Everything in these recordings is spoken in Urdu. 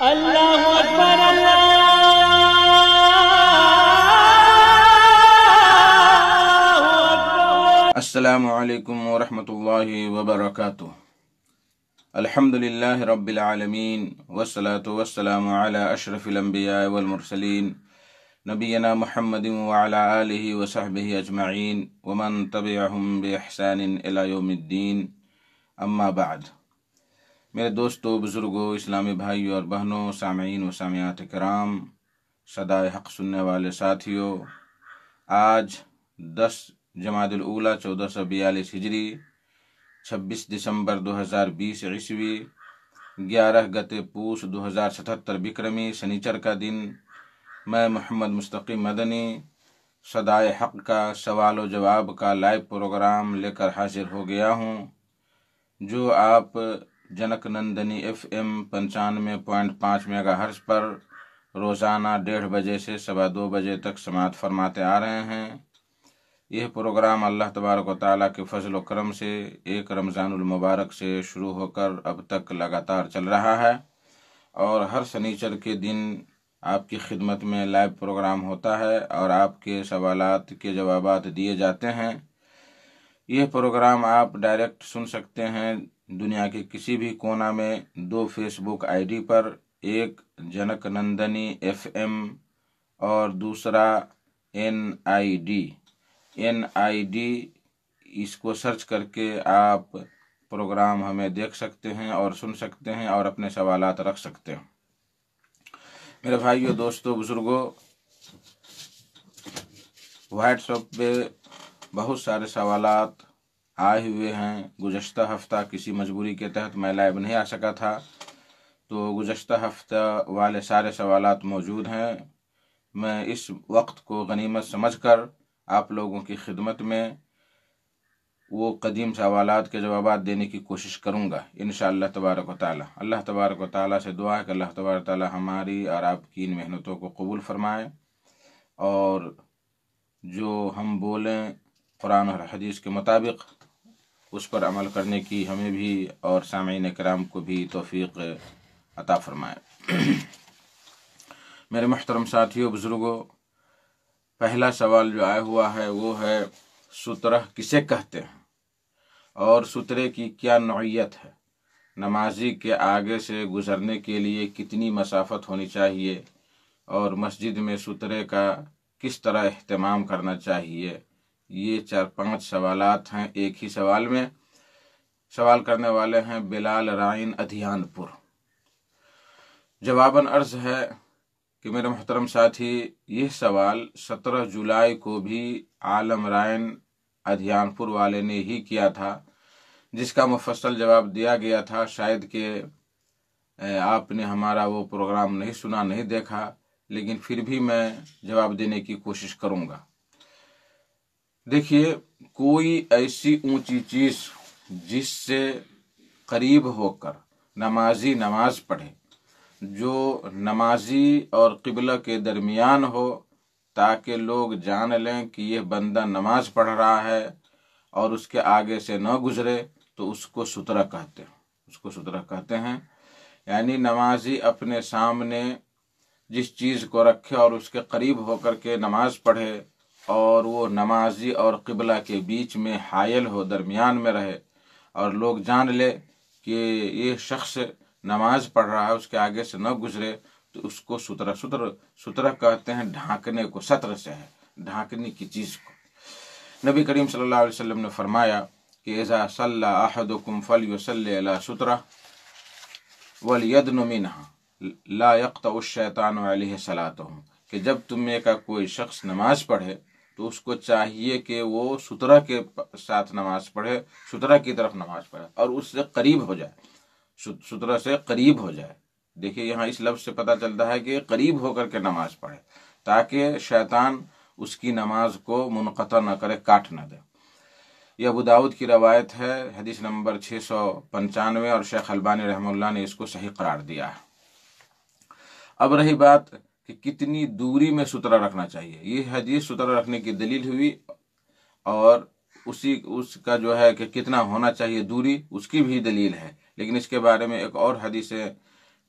اللہ اکبر اللہ اکبر۔ السلام علیکم ورحمۃ اللہ وبرکاتہ۔ الحمدللہ رب العالمین والصلاة والسلام علی اشرف الانبیاء والمرسلین نبینا محمد وعلی آلہ وصحبہ اجمعین ومن تبعہم باحسان الی یوم الدین، اما بعد۔ میرے دوستو، بزرگوں، اسلامی بھائیوں اور بہنوں، سامعین و سامعات کرام، صدائے حق سننے والے ساتھیوں، آج 10 جمادی الاولیٰ 1442 ہجری، 26 دسمبر 2020 عیسوی، 11 گتے پوس 2077 بکرمی سنیچر کا دن، میں محمد مستقیم مدنی صدائے حق کا سوال و جواب کا لائیو پروگرام لے کر حاضر ہو گیا ہوں، جو آپ junk Nandini FM 95.5 mega hertz پر روزانہ 1:30 بجے سے 2:15 بجے تک سماعت فرماتے آ رہے ہیں۔ یہ پروگرام اللہ تبارک و تعالیٰ کے فضل و کرم سے ایک رمضان المبارک سے شروع ہو کر اب تک لگاتار چل رہا ہے، اور ہر سنیچر کے دن آپ کی خدمت میں لائیو پروگرام ہوتا ہے اور آپ کے سوالات کے جوابات دیے جاتے ہیں۔ یہ پروگرام آپ ڈائریکٹ سن سکتے ہیں دنیا کے کسی بھی کونا میں 2 فیس بک ID پر، ایک جنک نندنی FM اور دوسرا NID، اس کو سرچ کر کے آپ پروگرام ہمیں دیکھ سکتے ہیں اور سن سکتے ہیں اور اپنے سوالات رکھ سکتے ہیں۔ میرے بھائیوں، دوستوں، بزرگوں، واٹس ایپ پہ بہت سارے سوالات آئے ہوئے ہیں۔ گزشتہ ہفتہ کسی مجبوری کے تحت میں لائیو نہیں آ سکا تھا، تو گزشتہ ہفتہ والے سارے سوالات موجود ہیں۔ میں اس وقت کو غنیمت سمجھ کر آپ لوگوں کی خدمت میں وہ قدیم سوالات کے جوابات دینے کی کوشش کروں گا انشاءاللہ تبارک و تعالی۔ اللہ تبارک و تعالی سے دعا ہے کہ اللہ تبارک و تعالی ہماری اور آپ کی ان محنتوں کو قبول فرمائے، اور جو ہم بولیں قرآن اور حدیث کے مطابق اس پر عمل کرنے کی ہمیں بھی اور سامعین کرام کو بھی توفیق عطا فرمائے۔ میرے محترم ساتھیوں، بزرگوں، پہلا سوال جو آیا ہوا ہے وہ ہے سترہ کسے کہتے ہیں اور سترے کی کیا نوعیت ہے، نمازی کے آگے سے گزرنے کے لیے کتنی مسافت ہونی چاہیے، اور مسجد میں سترے کا کس طرح اہتمام کرنا چاہیے۔ یہ 4-5 سوالات ہیں ایک ہی سوال میں۔ سوال کرنے والے ہیں بلال رائن ادھیان پور۔ جواباً عرض ہے کہ میرے محترم ساتھی، یہ سوال 17 جولائی کو بھی عالم رائن ادھیان پور والے نے ہی کیا تھا، جس کا مفصل جواب دیا گیا تھا۔ شاید کہ آپ نے ہمارا وہ پروگرام نہیں سنا، نہیں دیکھا، لیکن پھر بھی میں جواب دینے کی کوشش کروں گا۔ دیکھیے، کوئی ایسی اونچی چیز جس سے قریب ہو کر نمازی نماز پڑھے، جو نمازی اور قبلہ کے درمیان ہو، تاکہ لوگ جان لیں کہ یہ بندہ نماز پڑھ رہا ہے اور اس کے آگے سے نہ گزرے، تو اس کو سترہ کہتے ہیں۔ یعنی نمازی اپنے سامنے جس چیز کو رکھے اور اس کے قریب ہو کر کے نماز پڑھے، اور وہ نمازی اور قبلہ کے بیچ میں حائل ہو، درمیان میں رہے، اور لوگ جان لے کہ یہ شخص نماز پڑھ رہا ہے، اس کے آگے سے نہ گزرے، تو اس کو سترہ کہتے ہیں۔ ڈھانکنے کو ستر سے ہے، ڈھانکنے کی چیز کو۔ نبی کریم صلی اللہ علیہ وسلم نے فرمایا کہ اذا صلی احدکم فلیصلی علی سترہ ولیدن منہا لا یقطع الشیطان علیہ صلاتہ، کہ جب تم میں کا کوئی شخص نماز پڑھے تو اس کو چاہیے کہ وہ سترہ کے ساتھ نماز پڑھے، سترہ کی طرف نماز پڑھے، اور اس سے قریب ہو جائے، سترہ سے قریب ہو جائے۔ دیکھیے، یہاں اس لفظ سے پتہ چلتا ہے کہ قریب ہو کر کے نماز پڑھے، تاکہ شیطان اس کی نماز کو منقطع نہ کرے، کاٹ نہ دے۔ یہ ابو داؤد کی روایت ہے، حدیث نمبر 695، اور شیخ البانی رحمہ اللہ نے اس کو صحیح قرار دیا ہے۔ اب رہی بات کہ کتنی دوری میں سترہ رکھنا چاہیے، یہ حدیث سترہ رکھنے کی دلیل ہوئی، اور اس کا جو ہے کہ کتنا ہونا چاہیے دوری، اس کی بھی دلیل ہے۔ لیکن اس کے بارے میں ایک اور حدیث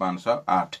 508।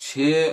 6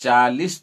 40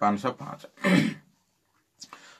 505।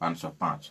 505।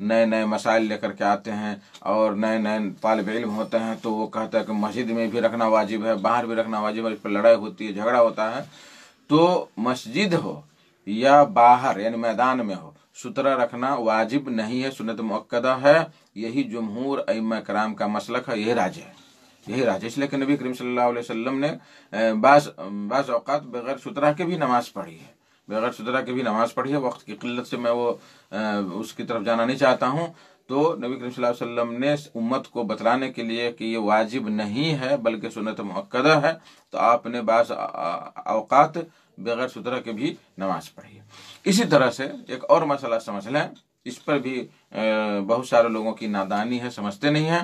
نئے نئے مسائل لے کر کے آتے ہیں اور نئے نئے طالب علم ہوتے ہیں تو وہ کہتا ہے کہ مسجد میں بھی رکھنا واجب ہے، باہر بھی رکھنا واجب ہے، اس پر لڑائی ہوتی ہے، جھگڑا ہوتا ہے. تو مسجد ہو یا باہر یعنی میدان میں ہو، ستھرا رکھنا واجب نہیں ہے، سنت مؤکدہ ہے. یہی جمہور ائمہ کرام کا مسلک ہے، یہی راج ہے، یہی راج ہے. اس لیے کہ نبی کریم صلی اللہ علیہ وسلم نے بعض اوقات بغیر ستھرا کے بھی نماز پڑھی ہے، بغیر ستھرا کے بھی نماز پڑھی ہے. وقت کی قلت سے میں وہ اس کی طرف جانا نہیں چاہتا ہوں. تو نبی کریم صلی اللہ علیہ وسلم نے امت کو بتلانے کے لیے کہ یہ واجب نہیں ہے بلکہ سنت مؤکدہ ہے، تو آپ نے بعض اوقات بغیر ستھرا کے بھی نماز پڑھی ہے. اسی طرح سے ایک اور مسئلہ سمجھ لیں، اس پر بھی بہت سارے لوگوں کی نادانی ہے، سمجھتے نہیں ہیں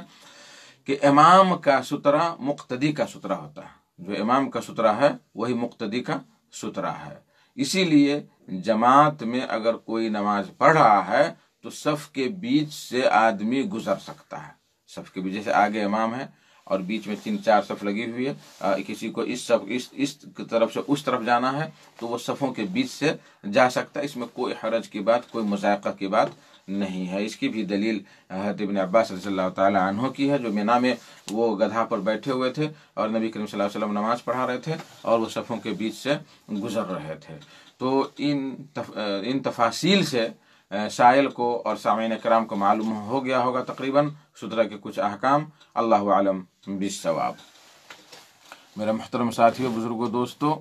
کہ امام کا سترا مقتدی کا سترا ہوتا ہے. جو امام کا سترا ہے وہی مقتدی کا سترا ہے. اسی لیے جماعت میں اگر کوئی نماز پڑھ رہا ہے تو صف کے بیچ سے آدمی گزر سکتا ہے. صف کے بیچ، جیسے آگے امام ہے اور بیچ میں 3-4 صف لگی ہوئی ہے، کسی کو اس طرف سے اس طرف جانا ہے تو وہ صفوں کے بیچ سے جا سکتا ہے. اس میں کوئی حرج کی بات، کوئی مذائقہ کی بات نہیں ہے. اس کی بھی دلیل حضرت ابن عباس رضی اللہ تعالی عنہ کی ہے، جو مینا میں وہ گدھا پر بیٹھے ہوئے تھے اور نبی کریم صلی اللہ علیہ وسلم نماز پڑھا رہے تھے اور وہ صفوں کے بیچ سے گزر رہے تھے. تو ان تفاصیل سے سائل کو اور سامعین کرام کو معلوم ہو گیا ہوگا تقریباً سترہ کے کچھ احکام. اللہ عالم بالصواب. میرے محترم ساتھیوں، بزرگوں، دوستوں،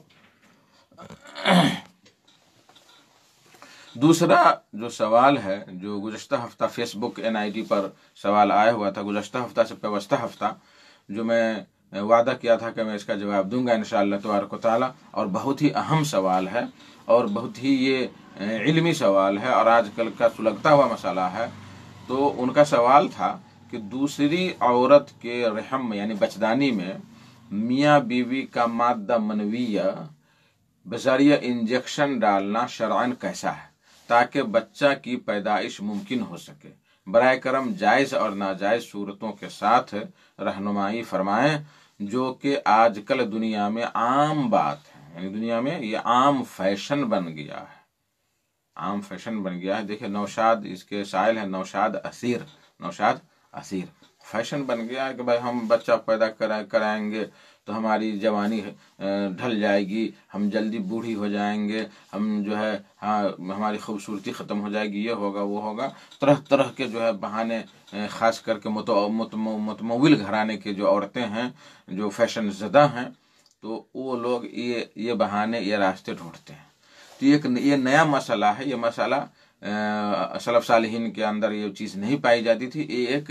دوسرا جو سوال ہے جو گزشتہ ہفتہ فیس بک NID پر سوال آیا ہوا تھا، گزشتہ ہفتہ سے پیوستہ ہفتہ، جو میں وعدہ کیا تھا کہ میں اس کا جواب دوں گا انشاءاللہ تبارک و تعالی، اور بہت ہی اہم سوال ہے اور بہت ہی یہ علمی سوال ہے اور آج کل کا سلگتا ہوا مسئلہ ہے. تو ان کا سوال تھا کہ دوسری عورت کے رحم میں یعنی بچدانی میں میاں بیوی کا مادہ منویہ بذریعہ انجیکشن ڈالنا شرعاً کیسا ہے تاکہ بچہ کی پیدائش ممکن ہو سکے. برائے کرم جائز اور ناجائز صورتوں کے ساتھ رہنمائی فرمائیں، جو کہ آج کل دنیا میں عام بات ہے، یعنی دنیا میں یہ عام فیشن بن گیا ہے، عام فیشن بن گیا ہے. دیکھیں نوشاد، اس کے سائل ہے نوشاد اسیر. فیشن بن گیا ہے کہ بھائی ہم بچہ پیدا کرائیں گے تو ہماری جوانی ڈھل جائے گی، ہم جلدی بوڑھی ہو جائیں گے، ہم جو ہے ہماری خوبصورتی ختم ہو جائے گی، یہ ہوگا وہ ہوگا. طرح طرح کے جو ہے بہانے، خاص کر کے متمول گھرانے کے جو عورتیں ہیں جو فیشن زدہ ہیں، تو وہ لوگ یہ بہانے، یہ راستے ڈھونڈتے ہیں. تو یہ نیا مسئلہ ہے. یہ مسئلہ سلف صالحین کے اندر یہ چیز نہیں پائی جاتی تھی. یہ ایک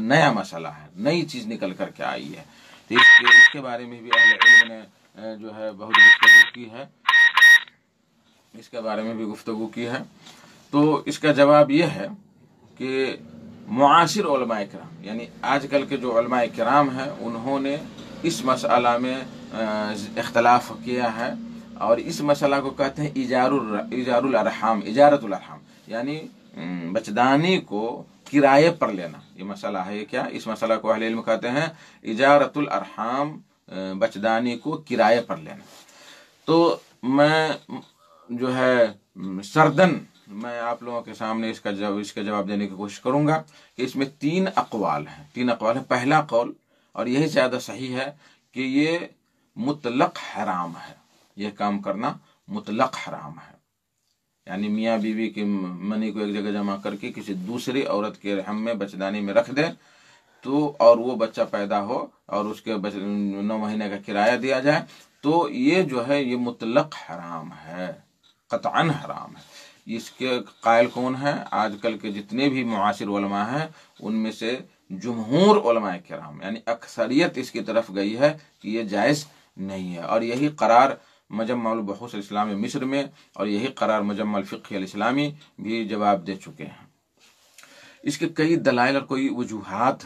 نیا مسئلہ ہے، نئی چیز نکل کر کے آئی ہے. تو اس کے بارے میں بھی اہل علم نے جو ہے بہت گفتگو کی ہے، اس کے بارے میں بھی گفتگو کی ہے. تو اس کا جواب یہ ہے کہ معاصر علماء کرام یعنی آج کل کے جو علماء کرام ہیں انہوں نے اس مسئلہ میں اختلاف کیا ہے، اور اس مسئلہ کو کہتے ہیں اجارت الارحام، یعنی بچدانی کو کرائے پر لینا. یہ مسئلہ ہے، یہ کیا؟ اس مسئلہ کو اہل علم کہتے ہیں اجارت الارحام، بچدانی کو کرائے پر لینا. تو میں جو ہے سردن میں آپ لوگوں کے سامنے اس کا جواب دینے کی کوشش کروں گا کہ اس میں 3 اقوال ہیں. پہلا قول، اور یہی زیادہ صحیح ہے، کہ یہ مطلق حرام ہے، یہ کام کرنا مطلق حرام ہے. یعنی میاں بیوی کی منی کو ایک جگہ جمع کر کے کسی دوسری عورت کے رحم میں بچدانی میں رکھ دیں تو اور وہ بچہ پیدا ہو اور اس کے 9 مہینے کا کرایہ دیا جائے، تو یہ جو ہے یہ مطلق حرام ہے، قطعاً حرام ہے. اس کے قائل کون ہیں؟ آج کل کے جتنے بھی معاصر علماء ہیں ان میں سے جمہور علماء کرام یعنی اکثریت اس کی طرف گئی ہے کہ یہ جائز نہیں ہے. اور یہی قرار مجمع البحوث الاسلامی مصر میں اور یہی قرار مجمع الفقہ الاسلامی بھی جواب دے چکے ہیں. اس کے کئی دلائل اور کئی وجوہات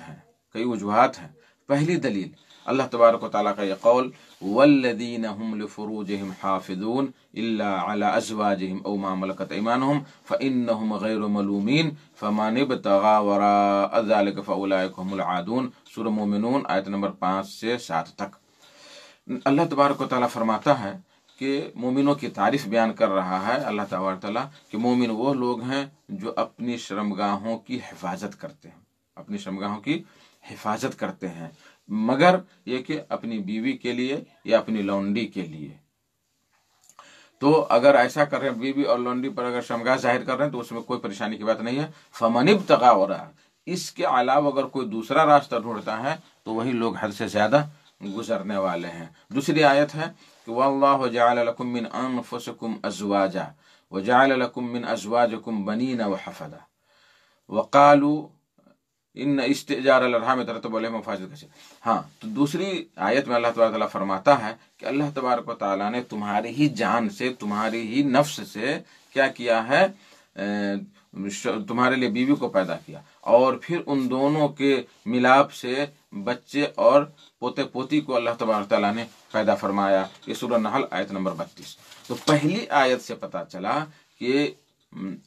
ہیں. پہلی دلیل اللہ تبارک و تعالیٰ کا یہ قول والذین هم لفروجهم حافظون الا على ازواجهم او ما ملكت ايمانهم فانهم غیر ملومین فمن ابتغى وراء ذلك فاولئک هم العادون. سورہ مومنون آیت نمبر 5 سے 7 تک. اللہ تبارک و تعالیٰ فرماتا ہے کہ مومنوں کی تعریف بیان کر رہا ہے اللہ تبارک تعالیٰ کہ مومن وہ لوگ ہیں جو اپنی شرمگاہوں کی حفاظت کرتے ہیں، اپنی شرمگاہوں کی حفاظت کرتے ہیں، مگر یہ کہ اپنی بیوی کے لیے یا اپنی لونڈی کے لیے۔ تو اگر ایسا کر رہے ہیں بیوی اور لونڈی پر اگر شرمگاہ ظاہر کر رہے ہیں تو اس میں کوئی پریشانی کی بات نہیں ہے۔ فمن ابتغى وراء، اس کے علاوہ اگر کوئی دوسرا راستہ ڈھونڈتا ہے تو وہی لوگ حد سے زیادہ گزرنے والے ہیں۔ دوسری آیت ہے کہ واللہ جعل لکم من انفسکم ازواجا وجعل لکم من ازواجکم بنین وحفدا وقالوا ان استئجار الارحام ترتب علیہ مفاسد کثیر۔ ہاں، تو دوسری آیت میں اللہ تبارک تعالیٰ فرماتا ہے کہ اللہ تبارک و تعالیٰ نے تمہاری ہی جان سے، تمہاری ہی نفس سے کیا کیا ہے، تمہارے لیے بیوی کو پیدا کیا، اور پھر ان دونوں کے ملاپ سے بچے اور پوتے پوتی کو اللہ تبارک تعالیٰ نے پیدا فرمایا۔ یہ سورہ نحل آیت نمبر 32۔ تو پہلی آیت سے پتہ چلا کہ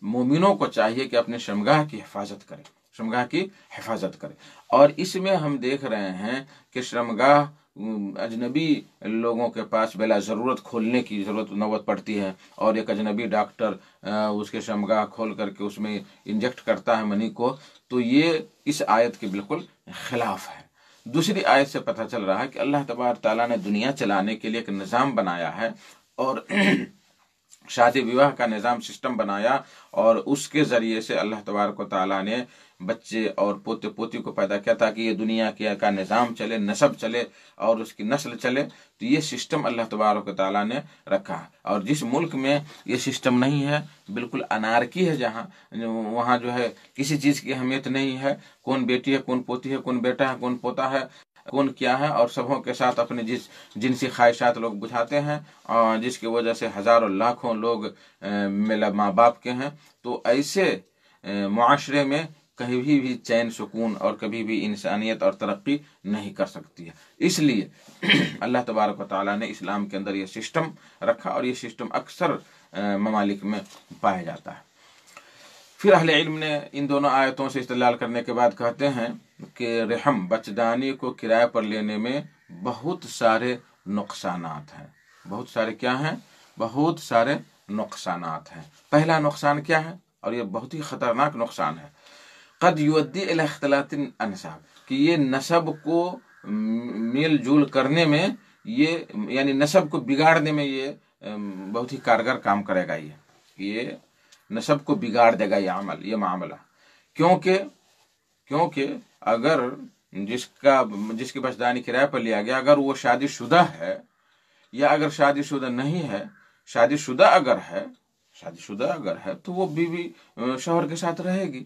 مومنوں کو چاہیے کہ اپنے شرمگاہ کی حفاظت کرے، شرمگاہ کی حفاظت کرے۔ اور اس میں ہم دیکھ رہے ہیں کہ شرمگاہ اجنبی لوگوں کے پاس بلا ضرورت کھولنے کی ضرورت نوبت پڑتی ہے، اور ایک اجنبی ڈاکٹر اس کے شرمگاہ کھول کر کے اس میں انجیکٹ کرتا ہے منی کو، تو یہ اس آیت کے بالکل خلاف ہے۔ دوسری آیت سے پتہ چل رہا ہے کہ اللہ تبارک تعالیٰ نے دنیا چلانے کے لیے ایک نظام بنایا ہے، اور شادی بیواہ کا نظام سسٹم بنایا، اور اس کے ذریعے سے اللہ تبارک و تعالیٰ نے بچے اور پوتے پوتی کو پیدا کیا تاکہ یہ دنیا کا نظام چلے، نسب چلے اور اس کی نسل چلے۔ تو یہ سسٹم اللہ تبارک و تعالیٰ نے رکھا ہے، اور جس ملک میں یہ سسٹم نہیں ہے، بالکل انارکی ہے، جہاں وہاں جو ہے کسی چیز کی اہمیت نہیں ہے، کون بیٹی ہے، کون پوتی ہے، کون بیٹا ہے، کون پوتا ہے، کون کیا ہے، اور سبوں کے ساتھ اپنے جنسی خواہشات لوگ بجھاتے ہیں، جس کی وجہ سے ہزاروں لاکھوں لوگ ماں باپ کے ہیں۔ تو ایسے معاشرے میں کبھی بھی چین سکون اور کبھی بھی انسانیت اور ترقی نہیں کر سکتی ہے۔ اس لیے اللہ تبارک و تعالیٰ نے اسلام کے اندر یہ سسٹم رکھا، اور یہ سسٹم اکثر ممالک میں پایا جاتا ہے۔ پھر اہل علم نے ان دونوں آیتوں سے استدلال کرنے کے بعد کہتے ہیں کہ رحم، بچدانی کو کرائے پر لینے میں بہت سارے نقصانات ہیں۔ بہت سارے کیا ہیں؟ بہت سارے نقصانات ہیں۔ پہلا نقصان کیا ہے؟ اور یہ بہت ہی خطرناک نقصان ہے، قد یؤدی الی اختلاط الانساب، کہ یہ نسب کو میل جول کرنے میں، یہ یعنی نسب کو بگاڑنے میں یہ بہت ہی کارگر کام کرے گا۔ یہ نسب کو بگاڑ دے گا یہ معاملہ، کیونکہ اگر جس کی بچدانی کرائے پر لیا گیا، اگر وہ شادی شدہ ہے یا اگر شادی شدہ نہیں ہے، شادی شدہ اگر ہے تو وہ بیوی شوہر کے ساتھ رہے گی،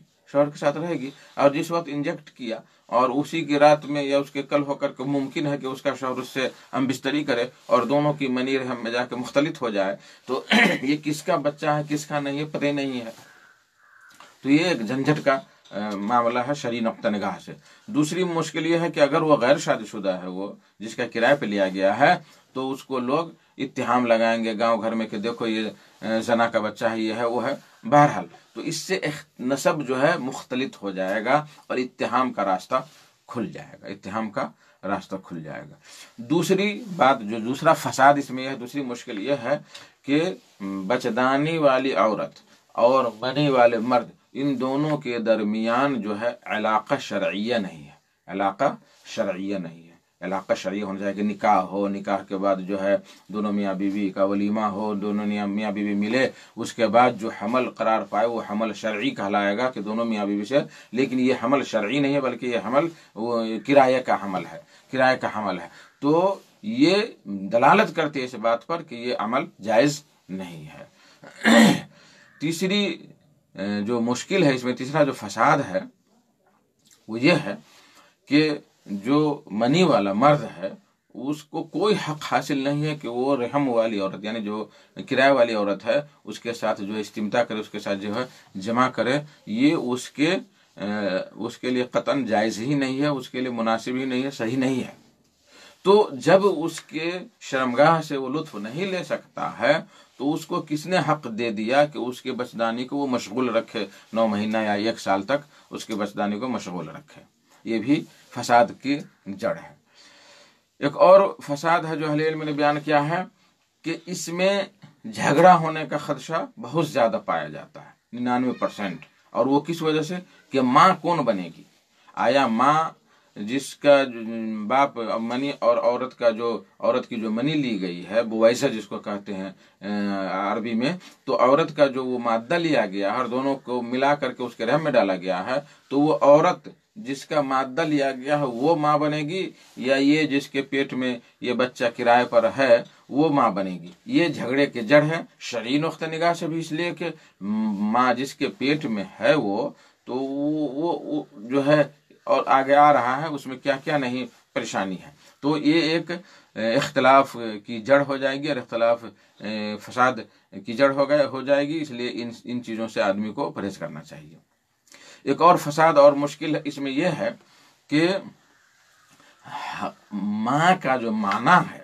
اور جس وقت انجیکٹ کیا اور اسی کی رات میں یا اس کے کل ہو کر کے ممکن ہے کہ اس کا شوہر اس سے ہم بستری کرے اور دونوں کی منی رحم میں جا کے مختلط ہو جائے، تو یہ کس کا بچہ ہے کس کا نہیں ہے پتہ نہیں ہے۔ تو یہ ایک جھنجھٹ کا معاملہ ہے شرعی نقطہ نگاہ سے۔ دوسری مشکل یہ ہے کہ اگر وہ غیر شادی شدہ ہے، وہ جس کا کرائے پہ لیا گیا ہے، تو اس کو لوگ اتہام لگائیں گے گاؤں گھر میں کہ دیکھو یہ زنا کا بچہ ہے، یہ ہے وہ ہے۔ بہرحال تو اس سے نسب جو ہے مختلط ہو جائے گا اور اتہام کا راستہ کھل جائے گا۔ دوسری بات، جو دوسرا فساد اس میں ہے، دوسری مشکل یہ ہے کہ بچدانی والی عورت اور منی والے مرد، ان دونوں کے درمیان جو ہے علاقہ شرعیہ نہیں ہے، علاقہ شرعیہ ہونا چاہیے کہ نکاح ہو، نکاح کے بعد جو ہے دونوں میاں بیوی کا ولیمہ ہو، دونوں میاں بیوی ملے، اس کے بعد جو حمل قرار پائے وہ حمل شرعی کہلائے گا کہ دونوں میاں بیوی سے، لیکن یہ حمل شرعی نہیں ہے بلکہ یہ حمل کرایہ کا حمل ہے۔ تو یہ دلالت کرتی ہے اس بات پر کہ یہ عمل جائز نہیں ہے۔ تیسری جو مشکل ہے اس میں، تیسرا جو فساد ہے وہ یہ ہے کہ جو منی والا مرد ہے اس کو کوئی حق حاصل نہیں ہے کہ وہ رحم والی عورت، یعنی جو کرایہ والی عورت ہے، اس کے ساتھ جو استمتاع کرے، اس کے ساتھ جو ہے جمع کرے۔ یہ اس کے لیے قطعاً جائز ہی نہیں ہے، اس کے لیے مناسب ہی نہیں ہے، صحیح نہیں ہے۔ تو جب اس کے شرمگاہ سے وہ لطف نہیں لے سکتا ہے تو اس کو کس نے حق دے دیا کہ اس کے بچدانی کو وہ مشغول رکھے، 9 مہینہ یا 1 سال تک اس کے بچدانی کو مشغول رکھے؟ یہ بھی فساد کی جڑ ہے۔ ایک اور فساد ہے جو اہل علم نے بیان کیا ہے کہ اس میں جھگڑا ہونے کا خدشہ بہت زیادہ پایا جاتا ہے 99%. اور وہ کس وجہ سے کہ ماں کون بنے گی؟ آیا ماں جس کا باپ منی اور عورت کی جو منی لی گئی ہے بویسہ جس کو کہتے ہیں عربی میں، تو عورت کا جو وہ مادہ لیا گیا ہر دونوں کو ملا کر کے اس کے رحم میں ڈالا گیا ہے، تو وہ عورت جس کا مادہ لیا گیا ہے وہ ماں بنے گی، یا یہ جس کے پیٹ میں یہ بچہ کرائے پر ہے وہ ماں بنے گی؟ یہ جھگڑے کے جڑ ہے شرعی نقطہ نگاہ سے بھی، اس لیے کہ ماں جس کے پیٹ میں ہے وہ تو وہ جو ہے اور آگے آ رہا ہے اس میں کیا کیا نہیں پریشانی ہے، تو یہ ایک اختلاف کی جڑ ہو جائے گی اور اختلاف فساد کی جڑ ہو جائے گی. اس لیے ان چیزوں سے آدمی کو پرہیز کرنا چاہیے. ایک اور فساد اور مشکل اس میں یہ ہے کہ ماں کا جو معنی ہے،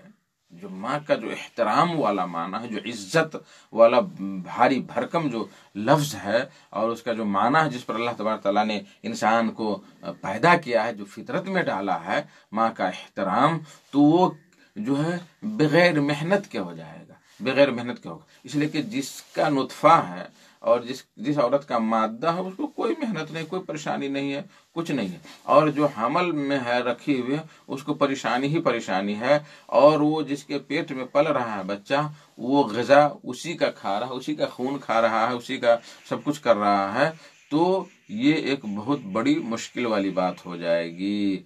جو ماں کا جو احترام والا معنی ہے، جو عزت والا بھاری بھرکم جو لفظ ہے اور اس کا جو معنی ہے جس پر اللہ تبارک تعالیٰ نے انسان کو پیدا کیا ہے، جو فطرت میں ڈالا ہے ماں کا احترام، تو وہ جو ہے بغیر محنت کے ہو جائے گا، بغیر محنت کے ہوگا. اس لیے کہ جس کا نطفہ ہے اور جس عورت کا مادہ ہے اس کو کوئی محنت نہیں، کوئی پریشانی نہیں ہے، کچھ نہیں ہے. اور جو حمل میں ہے رکھی ہوئے اس کو پریشانی ہی پریشانی ہے، اور وہ جس کے پیٹ میں پل رہا ہے بچہ وہ غذا اسی کا کھا رہا ہے، اسی کا خون کھا رہا ہے، اسی کا سب کچھ کر رہا ہے، تو یہ ایک بہت بڑی مشکل والی بات ہو جائے گی.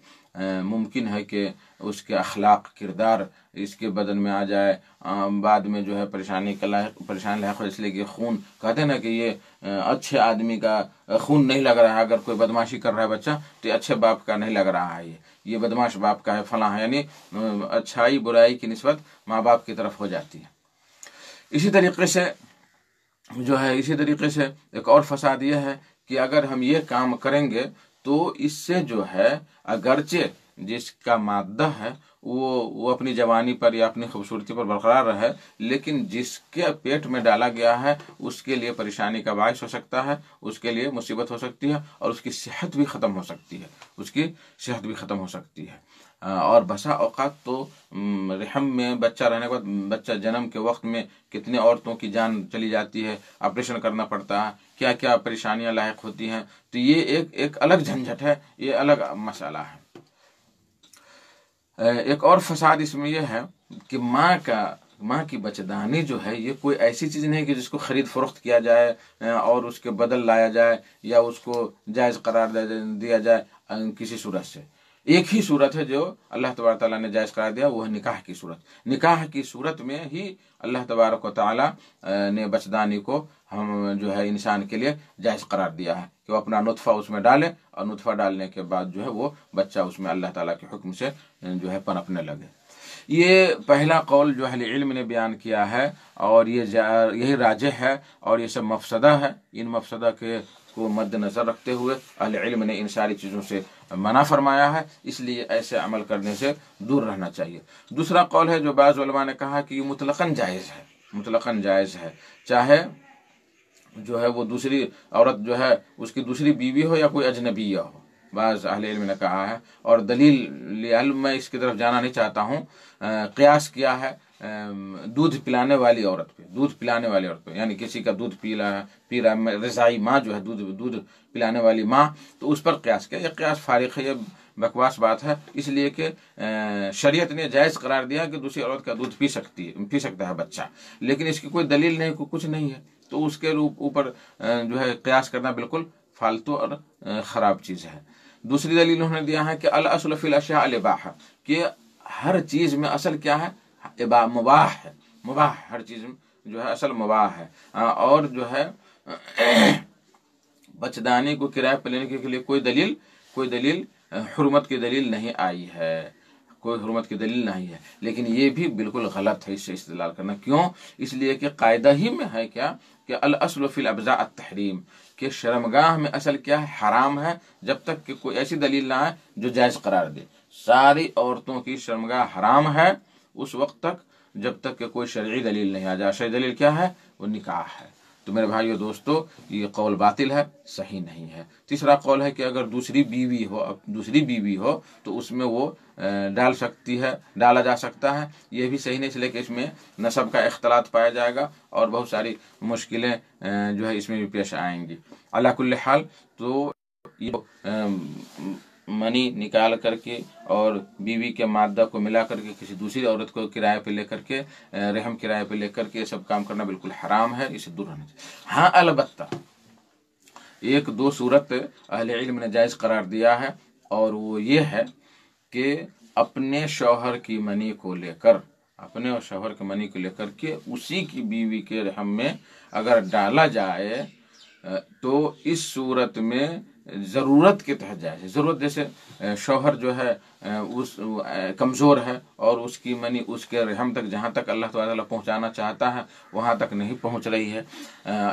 ممکن ہے کہ اس کے اخلاق کردار اس کے بدن میں آ جائے، بعد میں جو ہے پریشانی لاحق ہو، اس لیے کہ خون کہتے ہیں نا کہ یہ اچھے آدمی کا خون نہیں لگ رہا ہے. اگر کوئی بدماشی کر رہا ہے بچہ تو یہ اچھے باپ کا نہیں لگ رہا ہے، یہ بدماش باپ کا ہے، فلاں ہے. یعنی اچھائی برائی کی نسبت ماں باپ کی طرف ہو جاتی ہے. اسی طریقے سے ایک اور فساد یہ ہے کہ اگر ہم یہ کام کریں گے تو اس سے جو ہے اگرچہ جس کا مادہ ہے وہ اپنی جوانی پر یا اپنی خوبصورتی پر برقرار رہے، لیکن جس کے پیٹ میں ڈالا گیا ہے اس کے لیے پریشانی کا باعث ہو سکتا ہے، اس کے لیے مصیبت ہو سکتی ہے، اور اس کی صحت بھی ختم ہو سکتی ہے. اور بسا اوقات تو رحم میں بچہ رہنے کے بعد بچہ جنم کے وقت میں کتنے عورتوں کی جان چلی جاتی ہے، آپریشن کرنا پڑتا ہے، کیا کیا پریشانیاں لاحق ہوتی ہیں. تو یہ ایک الگ جھنجھٹ ہے، یہ الگ مسئلہ ہے. ایک اور فساد اس میں یہ ہے کہ ماں کی بچدانی جو ہے یہ کوئی ایسی چیز نہیں کہ جس کو خرید فروخت کیا جائے اور اس کے بدل لایا جائے یا اس کو جائز قرار دیا جائے کسی صورت سے. ایک ہی صورت ہے جو اللہ تبارک تعالیٰ نے جائز قرار دیا، وہ ہے نکاح کی صورت. نکاح کی صورت میں ہی اللہ تبارک و تعالیٰ نے بچدانی کو ہم جو ہے انسان کے لیے جائز قرار دیا ہے کہ وہ اپنا نطفہ اس میں ڈالے، اور نطفہ ڈالنے کے بعد جو ہے وہ بچہ اس میں اللہ تعالیٰ کے حکم سے جو ہے پنپنے لگے. یہ پہلا قول جو اہل علم نے بیان کیا ہے، اور یہی راجح ہے، اور یہ سب مفسدہ ہے. ان مفسدہ کو مد نظر رکھتے ہوئے اہل علم نے ان ساری چیزوں سے منع فرمایا ہے، اس لیے ایسے عمل کرنے سے دور رہنا چاہیے. دوسرا قول ہے جو بعض علماء نے کہا کہ یہ مطلقاً جائز ہے، چاہے جو ہے وہ دوسری عورت جو ہے اس کی دوسری بیوی ہو یا کوئی اجنبیہ ہو. بعض اہل علم نے کہا ہے، اور دلیل میں اس کی طرف جانا نہیں چاہتا ہوں. قیاس کیا ہے دودھ پلانے والی عورت پہ، یعنی کسی کا دودھ پی رہا رضائی ماں جو ہے دودھ پلانے والی ماں، تو اس پر قیاس کیا. یہ قیاس فارغ ہے، یہ بکواس بات ہے، اس لیے کہ شریعت نے جائز قرار دیا کہ دوسری عورت کا دودھ پی سکتا ہے بچہ، لیکن اس کی کوئی دلیل نہیں، کچھ نہیں ہے، تو اس کے اوپر جو ہے قیاس کرنا بالکل فالتو اور خراب چیز ہے. دوسری دلیل انہوں نے دیا ہے کہ الاصل فی الاشیاء الاباحہ، کہ ہر چیز میں اصل کیا ہے؟ مباح، ہر چیز میں جو ہے اصل مباح ہے. اور جو ہے بچدانی کو کرایہ پر لینے کے لیے کوئی دلیل حرمت کی دلیل نہیں آئی ہے، لیکن یہ بھی بالکل غلط ہے اس سے استدلال کرنا. کیوں؟ اس لیے کہ قاعدہ ہی میں ہے کیا کہ الاصل فی الابضاء التحریم، کہ شرمگاہ میں اصل کیا ہے؟ حرام ہے، جب تک کہ کوئی ایسی دلیل نہ آئے جو جائز قرار دے. ساری عورتوں کی شرمگاہ حرام ہے اس وقت تک جب تک کہ کوئی شرعی دلیل نہیں آ جائے. شرعی دلیل کیا ہے؟ وہ نکاح ہے. تو میرے بھائیو دوستو یہ قول باطل ہے، صحیح نہیں ہے۔ تیسرا قول ہے کہ اگر دوسری بیوی ہو تو اس میں وہ ڈالا جا سکتا ہے، یہ بھی صحیح نہیں، اس لیے کہ اس میں نسب کا اختلاط پایا جائے گا اور بہت ساری مشکلیں جو ہے اس میں بھی پیش آئیں گی۔ علی کل حال تو یہ منی نکال کر کے اور بیوی کے مادہ کو ملا کر کے کسی دوسری عورت کو کرائے پہ لے کر کے رحم کرائے پہ لے کر کے یہ سب کام کرنا بالکل حرام ہے، اسے دور رہنا چاہیے۔ ہاں البتہ ایک دو صورت اہل علم نے جائز قرار دیا ہے، اور وہ یہ ہے کہ اپنے شوہر کی منی کو لے کر کے اسی کی بیوی کے رحم میں اگر ڈالا جائے تو اس صورت میں ضرورت کے تحت جائے، ضرورت جیسے شوہر جو ہے اس کمزور ہے اور اس کی منی اس کے رحم تک جہاں تک اللہ تعالیٰ پہنچانا چاہتا ہے وہاں تک نہیں پہنچ رہی ہے،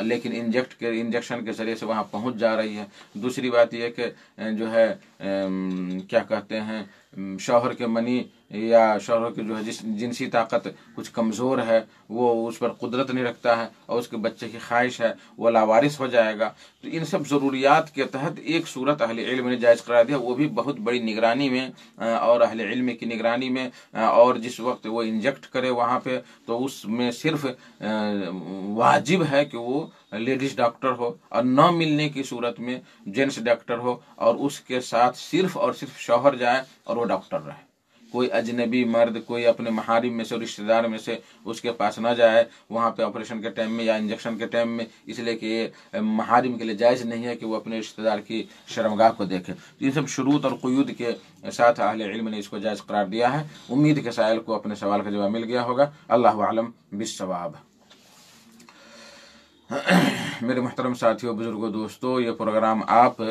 لیکن انجیکشن کے ذریعے سے وہاں پہنچ جا رہی ہے۔ دوسری بات یہ کہ جو ہے کیا کہتے ہیں، شوہر کے منی یا شوہر کی جو ہے جنسی طاقت کچھ کمزور ہے، وہ اس پر قدرت نہیں رکھتا ہے اور اس کے بچے کی خواہش ہے وہ لاوارث ہو جائے گا، تو ان سب ضروریات کے تحت ایک صورت اہل علم نے جائز قرار دیا، وہ بھی بہت بڑی نگرانی میں اور اہل علم کی نگرانی میں، اور جس وقت وہ انجیکٹ کرے وہاں پہ تو اس میں صرف واجب ہے کہ وہ لیڈیز ڈاکٹر ہو، اور نہ ملنے کی صورت میں جینٹس ڈاکٹر ہو، اور اس کے ساتھ صرف اور صرف شوہر جائے اور وہ ڈاکٹر رہے، کوئی اجنبی مرد کوئی اپنے محارم میں سے رشتہ دار میں سے اس کے پاس نہ جائے وہاں پہ آپریشن کے ٹائم میں یا انجیکشن کے ٹائم میں، اس لیے کہ یہ محارم کے لیے جائز نہیں ہے کہ وہ اپنے رشتہ دار کی شرمگاہ کو دیکھے۔ ان سب شروط اور قیود کے ساتھ اہل علم نے اس کو جائز قرار دیا ہے۔ امید کے سائل کو اپنے سوال کا جواب مل گیا ہوگا، اللہ اعلم بالصواب۔ میرے محترم ساتھیوں، بزرگوں، دوستو، یہ پروگرام آپ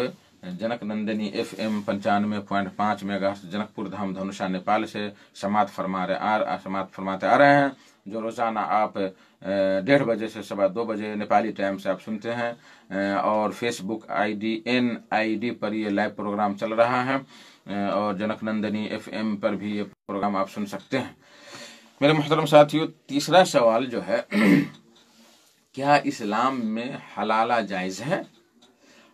junk Nandini FM 95.5 mega junk پور دھام دھنوشا نیپال سے سماعت فرماتے آ رہے ہیں، جو روزانہ آپ 1:30 بجے سے 2:15 بجے نیپالی ٹائم سے آپ سنتے ہیں، اور فیس بک NID پر یہ لائیو پروگرام چل رہا ہے، اور جنک نندنی FM پر بھی یہ پروگرام آپ سن سکتے ہیں۔ میرے محترم ساتھیوں، تیسرا سوال جو ہے، کیا اسلام میں حلالہ جائز ہے؟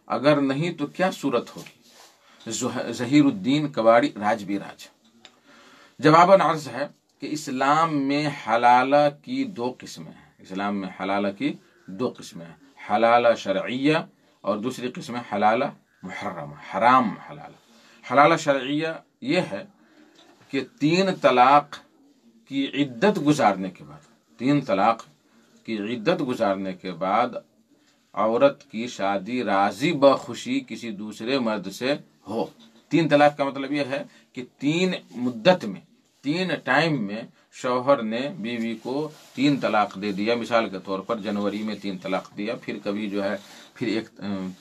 اگر نہیں تو کیا صورت ہوگی؟ ظہیر الدین کواڑی راج بھی راج۔ جواباً عرض ہے کہ اسلام میں حلالہ کی دو قسمیں ہیں، حلالہ شرعیہ اور دوسری قسم ہے حلالہ محرمہ، حرام حلالہ۔ حلالہ شرعیہ یہ ہے کہ 3 طلاق کی عدت گزارنے کے بعد عورت کی شادی راضی بخوشی کسی دوسرے مرد سے ہو۔ 3 طلاق کا مطلب یہ ہے کہ 3 مدت میں، 3 ٹائم میں شوہر نے بیوی کو 3 طلاق دے دیا، مثال کے طور پر جنوری میں 3 طلاق دیا، پھر کبھی جو ہے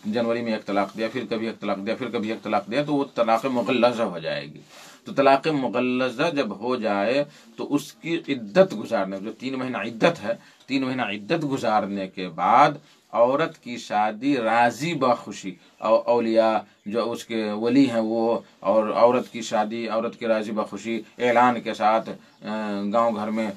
جنوری میں 1 طلاق دیا، پھر کبھی 1 طلاق دیا، پھر کبھی 1 طلاق دیا، تو وہ طلاق مغلظہ ہو جائے گی۔ تو طلاق مغلظہ جب ہو جائے تو اس کی عدت گزارنے، جو 3 مہینہ عدت ہے، 3 مہینہ عدت گزارنے کے بعد عورت کی شادی راضی بخوشی، اور اولیاء جو اس کے ولی ہیں وہ، اور عورت کی شادی، عورت کی راضی بخوشی اعلان کے ساتھ گاؤں گھر میں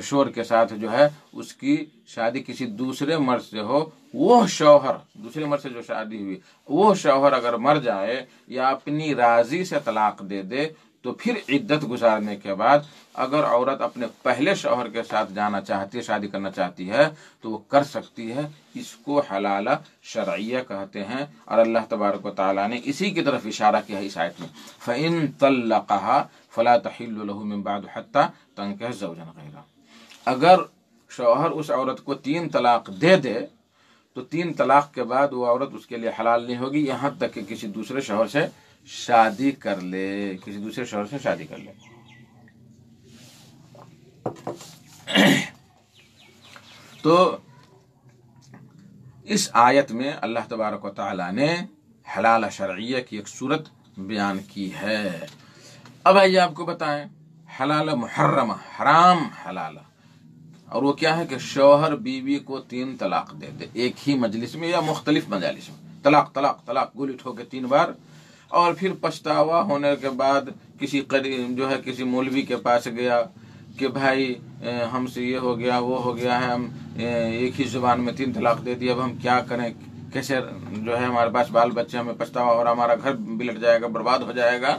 شور کے ساتھ جو ہے اس کی شادی کسی دوسرے مرد سے ہو، وہ شوہر، دوسرے مرد سے جو شادی ہوئی، وہ شوہر اگر مر جائے یا اپنی راضی سے طلاق دے دے تو پھر عدت گزارنے کے بعد اگر عورت اپنے پہلے شوہر کے ساتھ جانا چاہتی ہے، شادی کرنا چاہتی ہے تو وہ کر سکتی ہے۔ اس کو حلالہ شرعیہ کہتے ہیں، اور اللہ تبارک و تعالیٰ نے اسی کی طرف اشارہ کیا ہے اس آیت میں، فَإِن طَلَّقَهَا فَلَا تَحِلُّ لَهُ مِن بَعْدُ حَتَّى تَنكِحَ زَوْجًا غَيْرَهُ۔ اگر شوہر اس عورت کو 3 طلاق دے دے تو 3 طلاق کے بعد وہ عورت اس کے لیے حلال نہیں ہوگی یہاں تک کہ کسی دوسرے شوہر سے شادی کر لے، تو اس آیت میں اللہ تبارک و تعالی نے حلالہ شرعیہ کی ایک صورت بیان کی ہے۔ اب آئیے آپ کو بتائیں حلالہ محرمہ، حرام حلالہ، اور وہ کیا ہے کہ شوہر بیوی کو 3 طلاق دے دے ایک ہی مجلس میں یا مختلف مجالس میں، طلاق طلاق طلاق گل اٹھو کے 3 بار، اور پھر پچھتاوا ہونے کے بعد کسی قریب کسی مولوی کے پاس گیا کہ بھائی ہم سے یہ ہو گیا وہ ہو گیا ہے، ایک ہی زبان میں 3 طلاق دے دی، اب ہم کیا کریں، کیسے جو ہے ہمارے پاس بال بچے، ہمیں پچھتاوا اور ہمارا گھر بلٹ جائے گا، برباد ہو جائے گا۔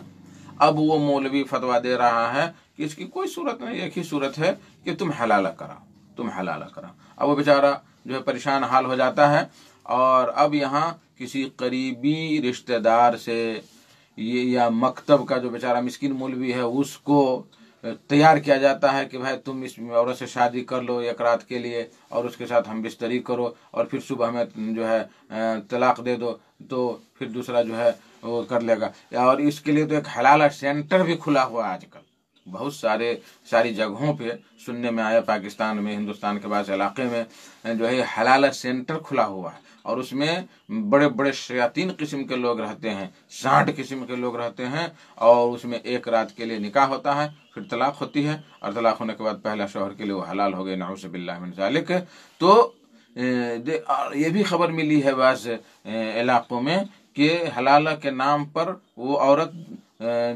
اب وہ مولوی فتویٰ دے رہا ہے کہ اس کی کوئی صورت نہیں، ایک ہی صورت ہے کہ تم حلالہ کراؤ، تم حلالہ کراؤ۔ اب وہ بیچارہ جو ہے پریشان حال ہو جاتا ہے، اور اب یہاں کسی قریبی رشتہ دار سے یا مکتب کا جو بیچارہ مسکین مولوی ہے اس کو تیار کیا جاتا ہے کہ بھائی تم اس عورت سے شادی کر لو ایک رات کے لیے، اور اس کے ساتھ ہم بستری کرو، اور پھر صبح میں جو ہے طلاق دے دو، تو پھر دوسرا جو ہے وہ کر لے گا۔ اور اس کے لیے تو ایک حلالہ سینٹر بھی کھلا ہوا ہے آج کل، بہت ساری جگہوں پہ سننے میں آیا، پاکستان میں، ہندوستان کے بعض علاقے میں جو ہے حلالہ سینٹر کھلا ہوا ہے، اور اس میں بڑے بڑے شیاطین قسم کے لوگ رہتے ہیں، 60 قسم کے لوگ رہتے ہیں، اور اس میں ایک رات کے لیے نکاح ہوتا ہے، پھر طلاق ہوتی ہے، اور طلاق ہونے کے بعد پہلا شوہر کے لیے وہ حلال ہو گئے، نعوذ باللہ من ذالک۔ تو یہ بھی خبر ملی ہے بعض علاقوں میں کہ حلالہ کے نام پر وہ عورت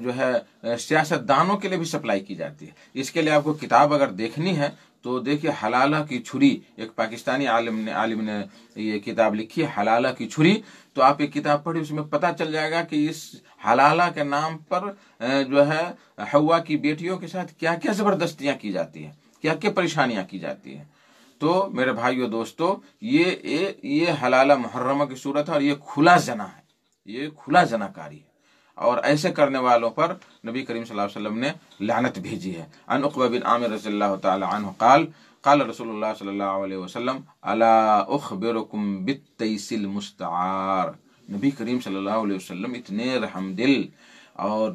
جو ہے سیاست دانوں کے لیے بھی سپلائی کی جاتی ہے۔ اس کے لیے آپ کو کتاب اگر دیکھنی ہے تو دیکھیے حلالہ کی چھری، ایک پاکستانی عالم نے یہ کتاب لکھی ہے حلالہ کی چھری، تو آپ یہ کتاب پڑھی، اس میں پتہ چل جائے گا کہ اس حلالہ کے نام پر جو ہے حوا کی بیٹیوں کے ساتھ کیا کیا زبردستیاں کی جاتی ہیں، کیا کیا پریشانیاں کی جاتی ہیں۔ تو میرے بھائیو دوستو، یہ حلالہ محرمہ کی صورت ہے، اور یہ کھلا زنا ہے، یہ کھلا زنا کاری ہے، اور ایسے کرنے والوں پر نبی کریم صلی اللہ علیہ وسلم نے لعنت بھیجی ہے۔ عن عقبہ بن عامر رضی اللہ تعالی عنہ قال قال رسول اللہ صلی اللہ علیہ وسلم الا اخبرکم بالتیس المستعار۔ نبی کریم صلی اللہ علیہ وسلم اتنے رحم دل اور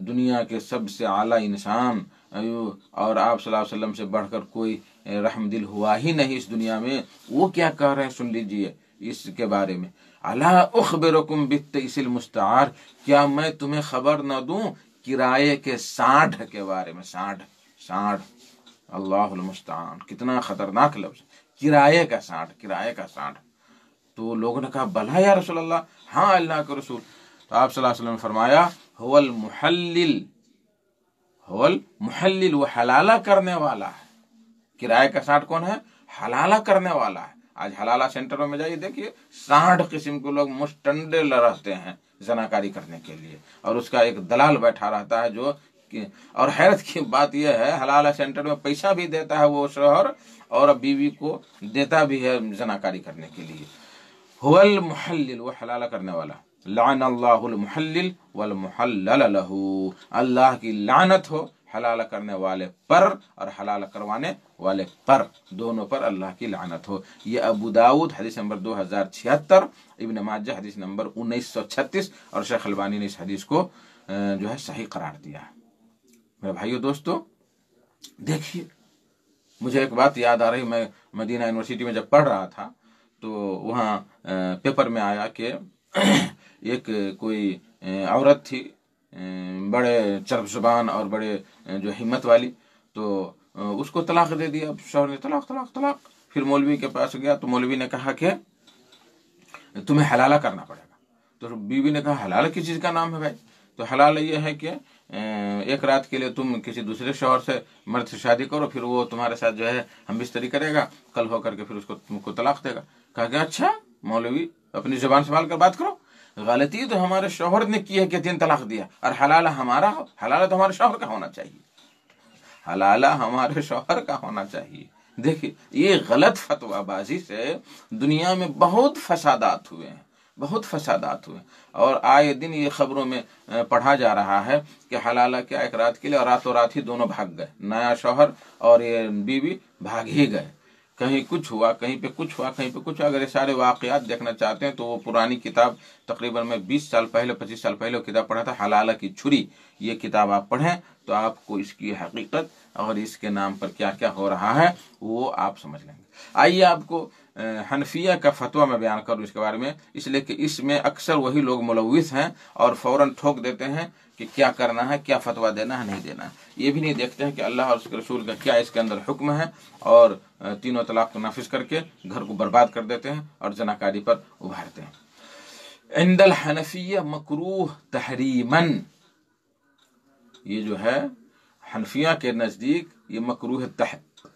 دنیا کے سب سے اعلیٰ انسان، اور آپ صلی اللہ علیہ وسلم سے بڑھ کر کوئی رحم دل ہوا ہی نہیں اس دنیا میں، وہ کیا کہہ رہے ہیں سن لیجئے اس کے بارے میں۔ الا اخبرکم بالتیس المستعار، کیا میں تمہیں خبر نہ دوں کرائے کے سانڈھ کے بارے میں؟ سانڈھ، اللہ المستعان، کتنا خطرناک لفظ، کرائے کا سانڈھ۔ تو لوگوں نے کہا بلا یا رسول اللہ، ہاں اللہ کے رسول۔ تو آپ صلی اللہ علیہ وسلم نے فرمایا هو المحلل، وہ حلالہ کرنے والا ہے۔ کرائے کا سانڈ کون ہے؟ حلالہ کرنے والا ہے۔ آج حلالہ سینٹروں میں جائیے، دیکھیے 60 قسم کے لوگ مشتنڈے رہتے ہیں زناکاری کرنے کے لیے، اور اس کا ایک دلال بیٹھا رہتا ہے جو اور حیرت کی بات یہ ہے حلالہ سینٹر میں پیسہ بھی دیتا ہے وہ شوہر، اور بیوی کو دیتا بھی ہے زناکاری کرنے کے لیے۔ هو المحلل، وہ حلالہ کرنے والا۔ لعن اللہ المحلل والمحلل له، اللہ کی لعنت ہو حلالہ کرنے والے پر اور حلالہ کروانے والے پر، دونوں پر اللہ کی لعنت ہو۔ یہ ابو داؤد حدیث نمبر 2076، ابن ماجہ حدیث نمبر 1936، اور شیخ البانی نے اس حدیث کو جو ہے صحیح قرار دیا ہے۔ میرے بھائیو دوستو، دیکھیے مجھے ایک بات یاد آ رہی، میں مدینہ یونیورسٹی میں جب پڑھ رہا تھا تو وہاں پیپر میں آیا کہ ایک کوئی عورت تھی، بڑے چرب زبان اور بڑے جو ہمت والی، تو اس کو طلاق دے دیا شوہر نے، طلاق۔ پھر مولوی کے پاس گیا تو مولوی نے کہا کہ تمہیں حلالہ کرنا پڑے گا۔ تو بیوی نے کہا حلالہ کس چیز کا نام ہے بھائی؟ تو حلالہ یہ ہے کہ ایک رات کے لیے تم کسی دوسرے شوہر سے، مرد سے شادی کرو، پھر وہ تمہارے ساتھ جو ہے ہم بستری کرے گا، کل ہو کر کے پھر اس کو تم کو طلاق دے گا۔ کہا کہ اچھا مولوی اپنی زبان سنبھال کر بات کرو، غلطی تو ہمارے شوہر نے کی ہے کہ 3 طلاق دیا، اور حلالہ ہمارا ہو؟ حلالہ تو ہمارے شوہر کا ہونا چاہیے، حلالہ ہمارے شوہر کا ہونا چاہیے۔ دیکھیے یہ غلط فتویٰ بازی سے دنیا میں بہت فسادات ہوئے ہیں، اور آئے دن یہ خبروں میں پڑھا جا رہا ہے کہ حلالہ کیا ایک رات کے لیے، اور راتوں رات ہی دونوں بھاگ گئے، نیا شوہر اور یہ بیوی بھاگ ہی گئے، کہیں کچھ ہوا، کہیں پہ کچھ ہوا، کہیں پہ کچھ ہوا۔ اگر یہ سارے واقعات دیکھنا چاہتے ہیں تو وہ پرانی کتاب، تقریباً میں 20 سال پہلے 25 سال پہلے وہ کتاب پڑھا تھا، حلالہ کی چھری، یہ کتاب آپ پڑھیں تو آپ کو اس کی حقیقت اور اس کے نام پر کیا کیا ہو رہا ہے وہ آپ سمجھ لیں گے۔ آئیے آپ کو حنفیہ کا فتویٰ میں بیان کروں اس کے بارے میں، اس لیے کہ اس میں اکثر وہی لوگ ملوث ہیں اور فوراً ٹھوک دیتے ہیں کہ کیا کرنا ہے، کیا فتویٰ دینا ہے، نہیں دینا ہے۔ یہ بھی نہیں دیکھتے ہیں کہ اللہ اور اس کے رسول کا کیا اس کے اندر حکم ہے، اور تینوں طلاق کو نافذ کر کے گھر کو برباد کر دیتے ہیں اور زناکاری پر ابھارتے ہیں۔ عند الحنفیہ مکروہ تحریماً، یہ جو ہے حنفیہ کے نزدیک یہ مکروہ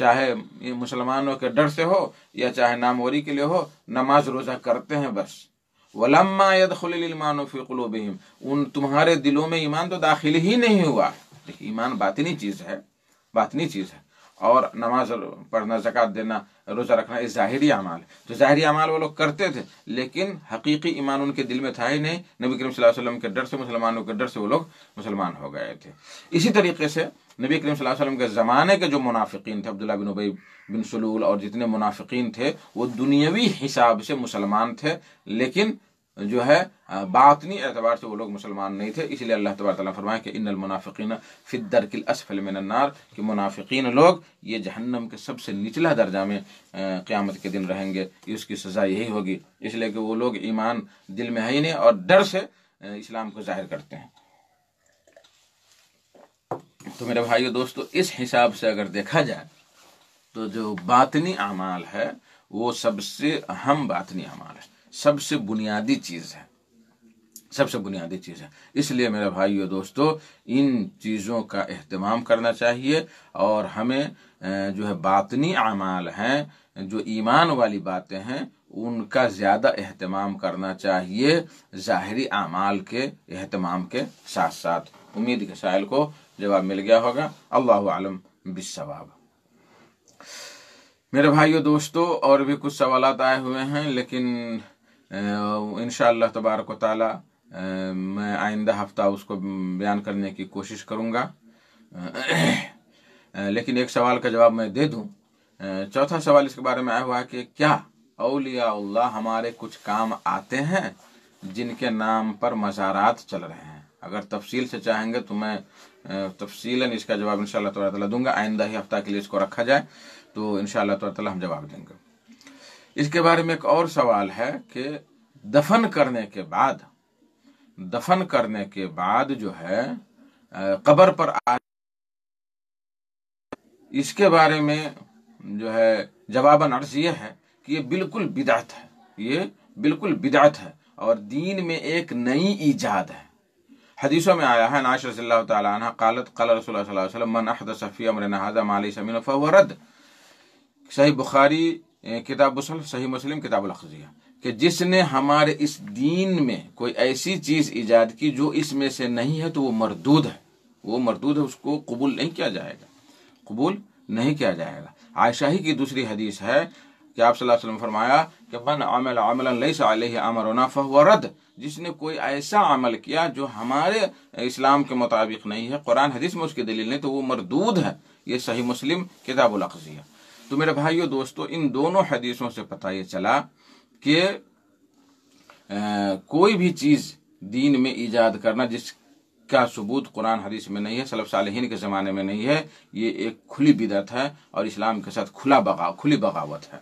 چاہے یہ مسلمانوں کے ڈر سے ہو یا چاہے ناموری کے لیے ہو، نماز روزہ کرتے ہیں بس۔ وَلَمَّا يَدْخُلِ الْإِيمَانُ فِي قُلُوبِهِمْ، ان تمہارے دلوں میں ایمان تو داخل ہی نہیں ہوا۔ دیکھیں ایمان باطنی چیز ہے، باطنی چیز ہے، اور نماز پڑھنا، زکوٰۃ دینا، روزہ رکھنا یہ ظاہری اعمال ہے۔ تو ظاہری اعمال وہ لوگ کرتے تھے، لیکن حقیقی ایمان ان کے دل میں تھا ہی نہیں۔ نبی کریم صلی اللہ علیہ وسلم کے ڈر سے، مسلمانوں کے ڈر سے وہ لوگ مسلمان ہو گئے تھے۔ اسی طریقے سے نبی کریم صلی اللہ علیہ وسلم کے زمانے کے جو منافقین تھے، عبداللہ بن ابی بن سلول اور جتنے منافقین تھے، وہ دنیاوی حساب سے مسلمان تھے، لیکن جو ہے باطنی اعتبار سے وہ لوگ مسلمان نہیں تھے۔ اس لیے اللہ تبارک تعالیٰ فرمایا کہ ان المنافقین فی الدرک الاسفل من النار، کہ منافقین لوگ یہ جہنم کے سب سے نچلا درجہ میں قیامت کے دن رہیں گے، اس کی سزا یہی ہوگی، اس لیے کہ وہ لوگ ایمان دل میں ہے ہی نہیں اور ڈر سے اسلام کو ظاہر کرتے ہیں۔ تو میرے بھائیو دوستو، اس حساب سے اگر دیکھا جائے تو جو باطنی اعمال ہے وہ سب سے اہم باطنی اعمال ہے، سب سے بنیادی چیز ہے، سب سے بنیادی چیز ہے۔ اس لیے میرے بھائیو دوستو، ان چیزوں کا اہتمام کرنا چاہیے، اور ہمیں جو ہے باطنی اعمال ہیں، جو ایمان والی باتیں ہیں، ان کا زیادہ اہتمام کرنا چاہیے ظاہری اعمال کے اہتمام کے ساتھ ساتھ۔ امید کے سائل کو جواب مل گیا ہوگا۔ اللہ اعلم بالصواب۔ میرے بھائیو دوستو، اور بھی کچھ سوالات آئے ہوئے ہیں، لیکن انشاءاللہ تبارک و تعالی میں آئندہ ہفتہ اس کو بیان کرنے کی کوشش کروں گا، لیکن ایک سوال کا جواب میں دے دوں۔ چوتھا سوال اس کے بارے میں آیا ہوا ہے کہ کیا اولیاء اللہ ہمارے کچھ کام آتے ہیں جن کے نام پر مزارات چل رہے ہیں؟ اگر تفصیل سے چاہیں گے تو میں تفصیلاً اس کا جواب انشاءاللہ تعالیٰ دوں گا۔ آئندہ ہی ہفتہ کے لیے اس کو رکھا جائے تو انشاءاللہ تعالیٰ ہم جواب دیں گے۔ اس کے بارے میں ایک اور سوال ہے کہ دفن کرنے کے بعد جو ہے قبر پر اس کے بارے میں جو ہے جواباً عرض یہ ہے کہ یہ بالکل بدعت ہے، یہ بالکل بدعت ہے اور دین میں ایک نئی ایجاد ہے۔ حدیثوں میں آیا ہے، عائشہ رضی اللہ تعالی عنہ قالت قال رسول اللہ صلی اللہ علیہ وسلم من احدث فی امرنا ھذا ما لیس منہ فہو رد۔ صحیح بخاری کتاب الصلح، صحیح مسلم کتاب الاقضیہ، کہ جس نے ہمارے اس دین میں کوئی ایسی چیز ایجاد کی جو اس میں سے نہیں ہے تو وہ مردود ہے، وہ مردود ہے، اس کو قبول نہیں کیا جائے گا، قبول نہیں کیا جائے گا۔ عائشہ ہی کی دوسری حدیث ہے کہ آپ صلی اللہ علیہ وسلم فرمایا کہ من عمل عملا لیس علیہ امرنا فہو رد، جس نے کوئی ایسا عمل کیا جو ہمارے اسلام کے مطابق نہیں ہے، قرآن حدیث میں اس کی دلیل نہیں، تو وہ مردود ہے۔ یہ صحیح مسلم کتاب الاقضیہ۔ تو میرے بھائیو دوستو، ان دونوں حدیثوں سے پتہ یہ چلا کہ کوئی بھی چیز دین میں ایجاد کرنا جس کا ثبوت قرآن حدیث میں نہیں ہے، سلف صالحین کے زمانے میں نہیں ہے، یہ ایک کھلی بدعت ہے اور اسلام کے ساتھ کھلی بغاوت ہے۔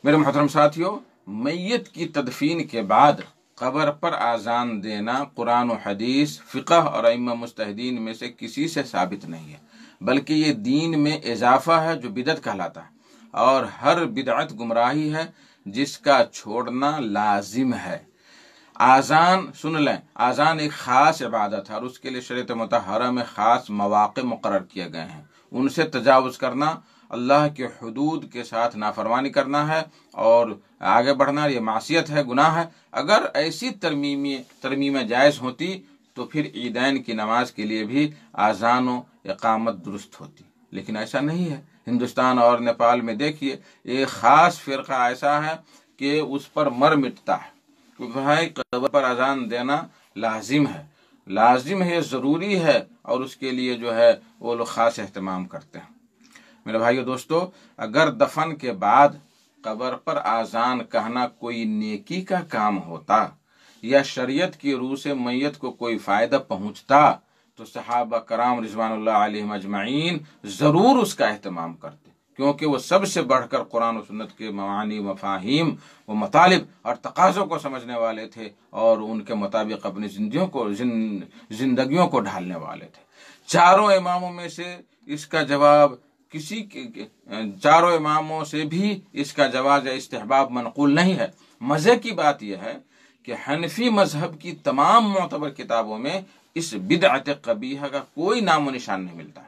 میرے محترم ساتھیو، میت کی تدفین کے بعد قبر پر آذان دینا قرآن و حدیث، فقہ اور ائمہ مجتہدین میں سے کسی سے ثابت نہیں ہے، بلکہ یہ دین میں اضافہ ہے جو بدعت کہلاتا ہے، اور ہر بدعت گمراہی ہے جس کا چھوڑنا لازم ہے۔ آذان سن لیں، آذان ایک خاص عبادت ہے اور اس کے لیے شریعت مطہرہ میں خاص مواقع مقرر کیے گئے ہیں۔ ان سے تجاوز کرنا اللہ کے حدود کے ساتھ نافرمانی کرنا ہے اور آگے بڑھنا یہ معصیت ہے، گناہ ہے۔ اگر ایسی ترمیمیں جائز ہوتی تو پھر عیدین کی نماز کے لیے بھی آذان و اقامت درست ہوتی، لیکن ایسا نہیں ہے۔ ہندوستان اور نیپال میں دیکھیے، ایک خاص فرقہ ایسا ہے کہ اس پر مر مٹتا ہے کہ بھائی قبر پر اذان دینا لازم ہے، ضروری ہے، اور اس کے لیے جو ہے وہ لوگ خاص اہتمام کرتے ہیں۔ میرے بھائیو دوستو، اگر دفن کے بعد قبر پر اذان کہنا کوئی نیکی کا کام ہوتا یا شریعت کی روح سے میت کو کوئی فائدہ پہنچتا تو صحابہ کرام رضوان اللہ علیہم اجمعین ضرور اس کا اہتمام کرتے، کیونکہ وہ سب سے بڑھ کر قرآن و سنت کے معانی، مفاہیم و مطالب اور تقاضوں کو سمجھنے والے تھے اور ان کے مطابق اپنی زندگیوں کو ڈھالنے والے تھے۔ چاروں اماموں میں سے اس کا جواب چاروں اماموں سے بھی اس کا جواز یا استحباب منقول نہیں ہے۔ مزے کی بات یہ ہے کہ حنفی مذہب کی تمام معتبر کتابوں میں اس بدعت قبیحہ کا کوئی نام و نشان نہیں ملتا ہے۔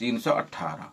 318।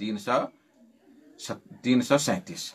337।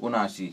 79।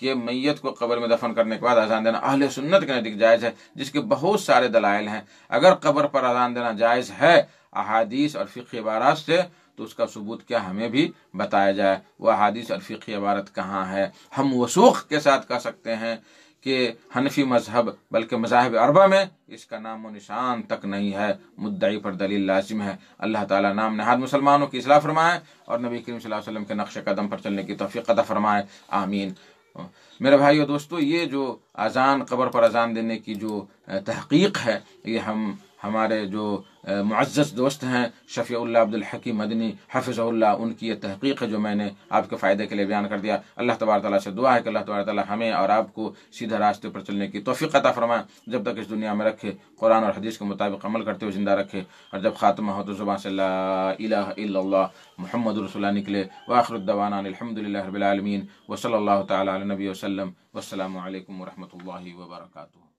کہ میت کو قبر میں دفن کرنے کے بعد اذان دینا اہل سنت کے نزدیک جائز ہے، جس کے بہت سارے دلائل ہیں۔ اگر قبر پر اذان دینا جائز ہے احادیث اور فقہی عبارات سے، تو اس کا ثبوت کیا ہمیں بھی بتایا جائے، وہ احادیث اور فقہی عبارت کہاں ہے۔ ہم وثوق کے ساتھ کہہ سکتے ہیں کہ حنفی مذہب بلکہ مذاہب اربعہ میں اس کا نام و نشان تک نہیں ہے، مدعی پر دلیل لازم ہے۔ اللہ تعالیٰ نام نہاد مسلمانوں کی اصلاح فرمائے اور نبی کریم صلی اللہ علیہ وسلم کے نقش قدم پر چلنے کی توفیق عطا فرمائے، آمین۔ میرے بھائیو دوستو، یہ جو اذان، قبر پر اذان دینے کی جو تحقیق ہے، یہ ہمارے جو معزز دوست ہیں شفیع اللہ عبد الحکیم مدنی حفظہ اللہ، ان کی یہ تحقیق ہے جو میں نے آپ کے فائدے کے لیے بیان کر دیا۔ اللہ تبارک تعالیٰ سے دعا ہے کہ اللہ تبارک تعالیٰ ہمیں اور آپ کو سیدھے راستے پر چلنے کی توفیق عطا فرمائے، جب تک اس دنیا میں رکھے قرآن اور حدیث کے مطابق عمل کرتے ہوئے زندہ رکھے، اور جب خاتمہ ہو تو زبان سے لا الہ الا اللہ محمد رسول اللہ نکلے۔ وآخر الدعوانا الحمد للہ رب العالمین، وصلی اللہ تعالیٰ علی نبی وسلم، والسلام علیکم ورحمۃ اللہ وبرکاتہ۔